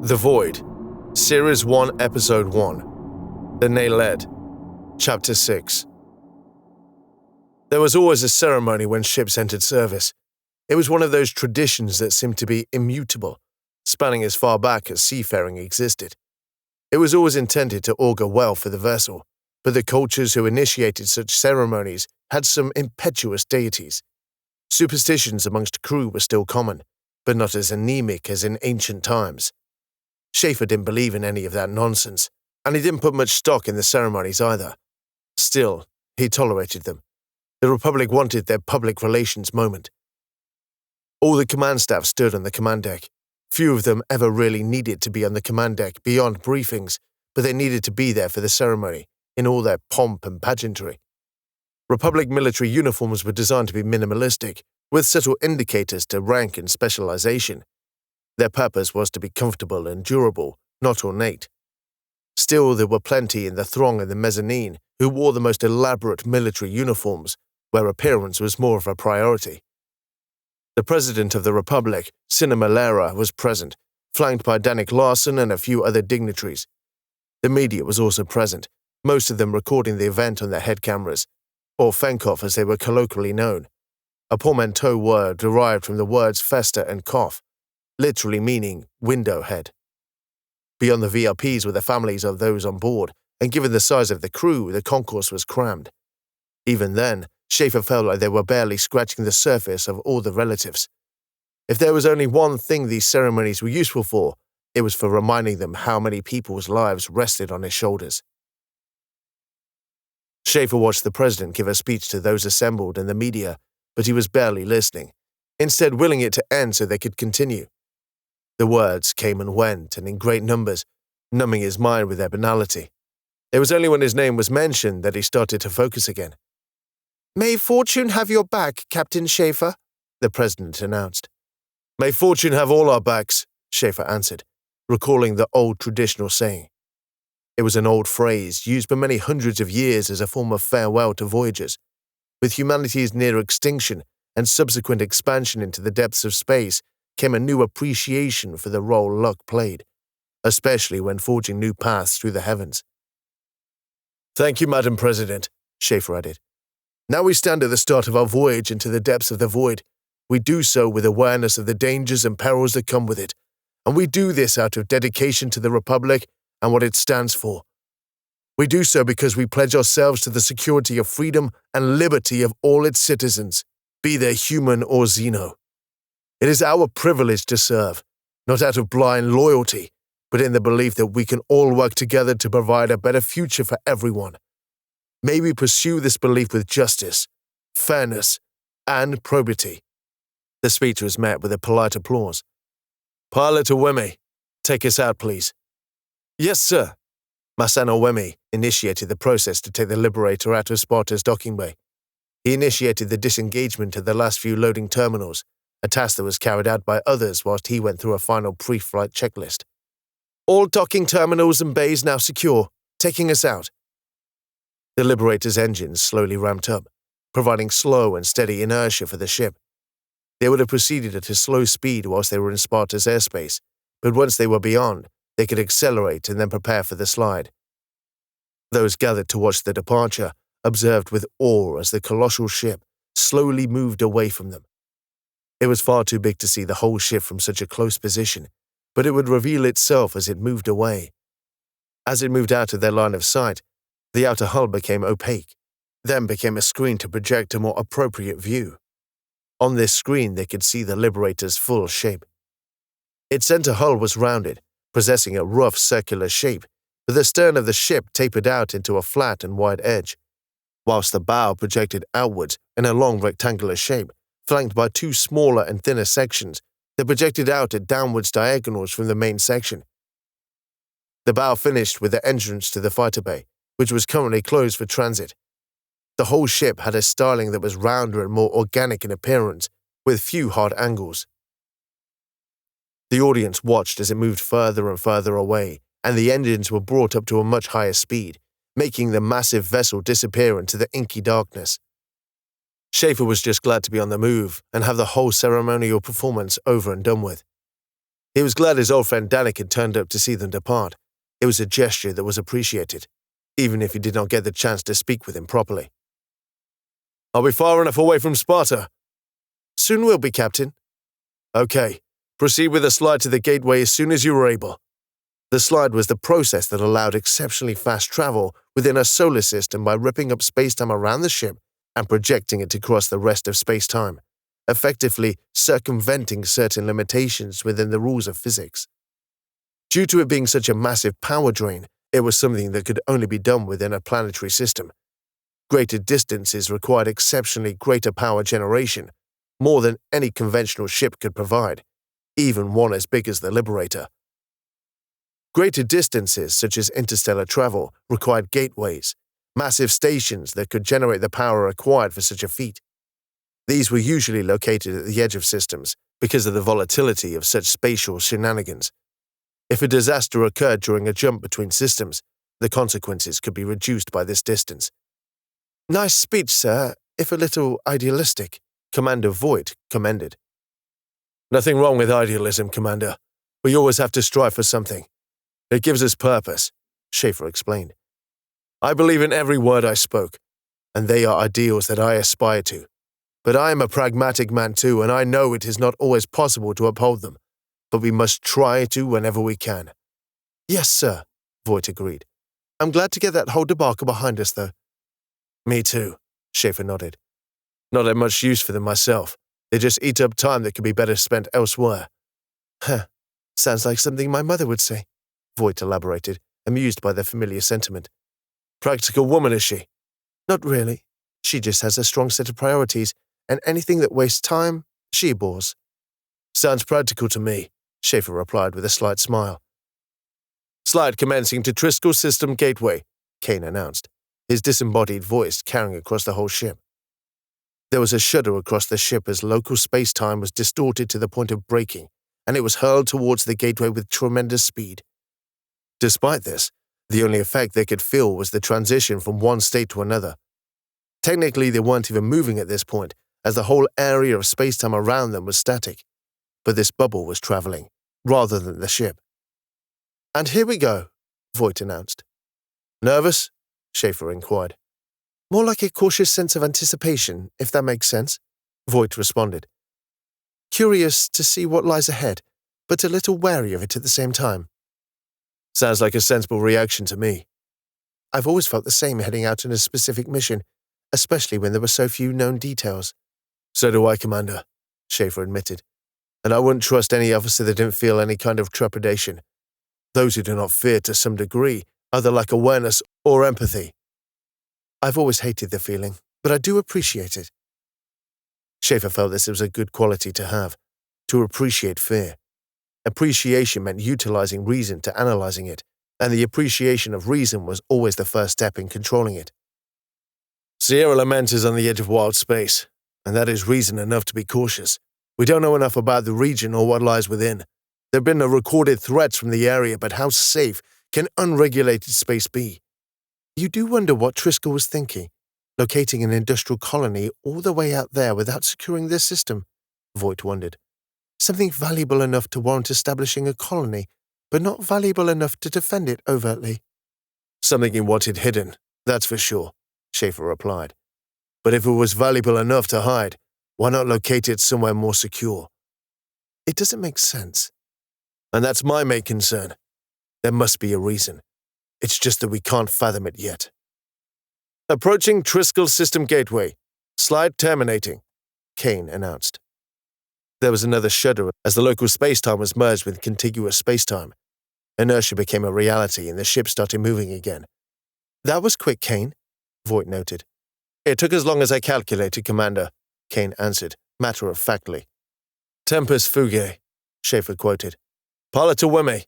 The Void, Series 1, Episode 1, The Naled, Chapter 6. There was always a ceremony when ships entered service. It was one of those traditions that seemed to be immutable, spanning as far back as seafaring existed. It was always intended to augur well for the vessel, but the cultures who initiated such ceremonies had some impetuous deities. Superstitions amongst crew were still common, but not as anemic as in ancient times. Schafer didn't believe in any of that nonsense, and he didn't put much stock in the ceremonies either. Still, he tolerated them. The Republic wanted their public relations moment. All the command staff stood on the command deck. Few of them ever really needed to be on the command deck beyond briefings, but they needed to be there for the ceremony, in all their pomp and pageantry. Republic military uniforms were designed to be minimalistic, with subtle indicators to rank and specialization. Their purpose was to be comfortable and durable, not ornate. Still, there were plenty in the throng in the mezzanine who wore the most elaborate military uniforms, where appearance was more of a priority. The President of the Republic, Cinema Lera, was present, flanked by Danik Larson and a few other dignitaries. The media was also present, most of them recording the event on their head cameras, or Fenkov as they were colloquially known, a portmanteau word derived from the words festa and cough, literally meaning window head. Beyond the VIPs were the families of those on board, and given the size of the crew, the concourse was crammed. Even then, Schafer felt like they were barely scratching the surface of all the relatives. If there was only one thing these ceremonies were useful for, it was for reminding them how many people's lives rested on his shoulders. Schafer watched the president give a speech to those assembled and the media, but he was barely listening, instead willing it to end so they could continue. The words came and went, and in great numbers, numbing his mind with their banality. It was only when his name was mentioned that he started to focus again. "May fortune have your back, Captain Schafer," the president announced. "May fortune have all our backs," Schafer answered, recalling the old traditional saying. It was an old phrase used for many hundreds of years as a form of farewell to voyagers. With humanity's near extinction and subsequent expansion into the depths of space came a new appreciation for the role luck played, especially when forging new paths through the heavens. "Thank you, Madam President," Schafer added. "Now we stand at the start of our voyage into the depths of the void. We do so with awareness of the dangers and perils that come with it, and we do this out of dedication to the Republic and what it stands for. We do so because we pledge ourselves to the security of freedom and liberty of all its citizens, be they human or xeno. It is our privilege to serve, not out of blind loyalty, but in the belief that we can all work together to provide a better future for everyone. May we pursue this belief with justice, fairness, and probity." The speech was met with a polite applause. "Pilot Owemi, take us out, please." "Yes, sir." Masano Owemi initiated the process to take the Liberator out of Sparta's docking bay. He initiated the disengagement of the last few loading terminals, a task that was carried out by others whilst he went through a final pre-flight checklist. "All docking terminals and bays now secure, taking us out." The Liberator's engines slowly ramped up, providing slow and steady inertia for the ship. They would have proceeded at a slow speed whilst they were in Sparta's airspace, but once they were beyond, they could accelerate and then prepare for the slide. Those gathered to watch the departure observed with awe as the colossal ship slowly moved away from them. It was far too big to see the whole ship from such a close position, but it would reveal itself as it moved away. As it moved out of their line of sight, the outer hull became opaque, then became a screen to project a more appropriate view. On this screen, they could see the Liberator's full shape. Its center hull was rounded, possessing a rough circular shape, but the stern of the ship tapered out into a flat and wide edge, whilst the bow projected outwards in a long rectangular shape, flanked by two smaller and thinner sections that projected out at downwards diagonals from the main section. The bow finished with the entrance to the fighter bay, which was currently closed for transit. The whole ship had a styling that was rounder and more organic in appearance, with few hard angles. The audience watched as it moved further and further away, and the engines were brought up to a much higher speed, making the massive vessel disappear into the inky darkness. Schafer was just glad to be on the move and have the whole ceremonial performance over and done with. He was glad his old friend Danik had turned up to see them depart. It was a gesture that was appreciated, even if he did not get the chance to speak with him properly. "Are we far enough away from Sparta?" "Soon will be, Captain." "Okay. Proceed with a slide to the gateway as soon as you are able." The slide was the process that allowed exceptionally fast travel within a solar system by ripping up spacetime around the ship and projecting it to cross the rest of spacetime, effectively circumventing certain limitations within the rules of physics. Due to it being such a massive power drain, it was something that could only be done within a planetary system. Greater distances required exceptionally greater power generation, more than any conventional ship could provide, even one as big as the Liberator. Greater distances, such as interstellar travel, required gateways, massive stations that could generate the power required for such a feat. These were usually located at the edge of systems because of the volatility of such spatial shenanigans. If a disaster occurred during a jump between systems, the consequences could be reduced by this distance. "Nice speech, sir, if a little idealistic," Commander Voigt commended. "Nothing wrong with idealism, Commander. We always have to strive for something. It gives us purpose," Schafer explained. "I believe in every word I spoke, and they are ideals that I aspire to. But I am a pragmatic man too, and I know it is not always possible to uphold them, but we must try to whenever we can." "Yes, sir," Voigt agreed. "I'm glad to get that whole debacle behind us, though." "Me too," Schafer nodded. "Not that much use for them myself. They just eat up time that could be better spent elsewhere." "Huh. Sounds like something my mother would say," Voigt elaborated, amused by the familiar sentiment. "Practical woman, is she?" "Not really. She just has a strong set of priorities, and anything that wastes time, she abhors." "Sounds practical to me," Schafer replied with a slight smile. "Slide commencing to Triskele System Gateway," Kane announced, his disembodied voice carrying across the whole ship. There was a shudder across the ship as local space-time was distorted to the point of breaking, and it was hurled towards the gateway with tremendous speed. Despite this, the only effect they could feel was the transition from one state to another. Technically, they weren't even moving at this point, as the whole area of space-time around them was static. But this bubble was traveling, rather than the ship. "And here we go," Voigt announced. "Nervous?" Schafer inquired. "More like a cautious sense of anticipation, if that makes sense," Voigt responded. "Curious to see what lies ahead, but a little wary of it at the same time." "Sounds like a sensible reaction to me." "I've always felt the same heading out on a specific mission, especially when there were so few known details." "So do I, Commander," Schafer admitted. "And I wouldn't trust any officer that didn't feel any kind of trepidation. Those who do not fear to some degree either lack awareness or empathy." "I've always hated the feeling, but I do appreciate it." Schafer felt this was a good quality to have, to appreciate fear. Appreciation meant utilizing reason to analyzing it, and the appreciation of reason was always the first step in controlling it. "Sierra Lament is on the edge of wild space, and that is reason enough to be cautious. We don't know enough about the region or what lies within. There have been no recorded threats from the area, but how safe can unregulated space be?" "You do wonder what Triskele was thinking, locating an industrial colony all the way out there without securing their system," Voigt wondered. "Something valuable enough to warrant establishing a colony, but not valuable enough to defend it overtly." "Something he wanted hidden, that's for sure," Schafer replied. "But if it was valuable enough to hide, why not locate it somewhere more secure?" "It doesn't make sense." "And that's my main concern. There must be a reason. It's just that we can't fathom it yet." "Approaching Triskele System Gateway. Slide terminating," Kane announced. There was another shudder as the local spacetime was merged with contiguous spacetime. Inertia became a reality and the ship started moving again. "That was quick, Kane," Voigt noted. "It took as long as I calculated, Commander," Kane answered, matter-of-factly. "Tempus fugae," Schafer quoted. "Pilot to Wemme.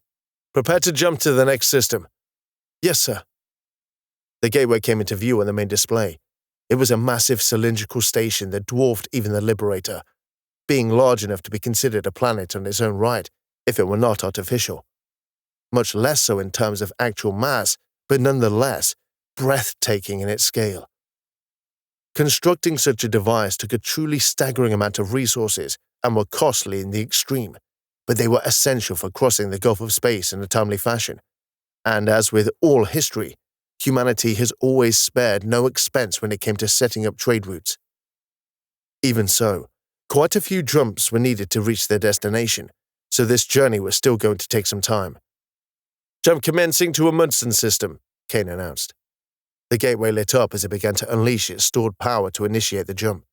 Prepare to jump to the next system." "Yes, sir." The gateway came into view on the main display. It was a massive cylindrical station that dwarfed even the Liberator, being large enough to be considered a planet on its own right if it were not artificial. Much less so in terms of actual mass, but nonetheless breathtaking in its scale. Constructing such a device took a truly staggering amount of resources and were costly in the extreme, but they were essential for crossing the Gulf of Space in a timely fashion. And as with all history, humanity has always spared no expense when it came to setting up trade routes. Even so, quite a few jumps were needed to reach their destination, so this journey was still going to take some time. "Jump commencing to a Munson system," Kane announced. The gateway lit up as it began to unleash its stored power to initiate the jump.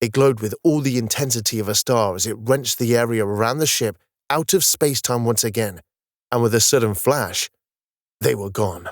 It glowed with all the intensity of a star as it wrenched the area around the ship out of space-time once again, and with a sudden flash, they were gone.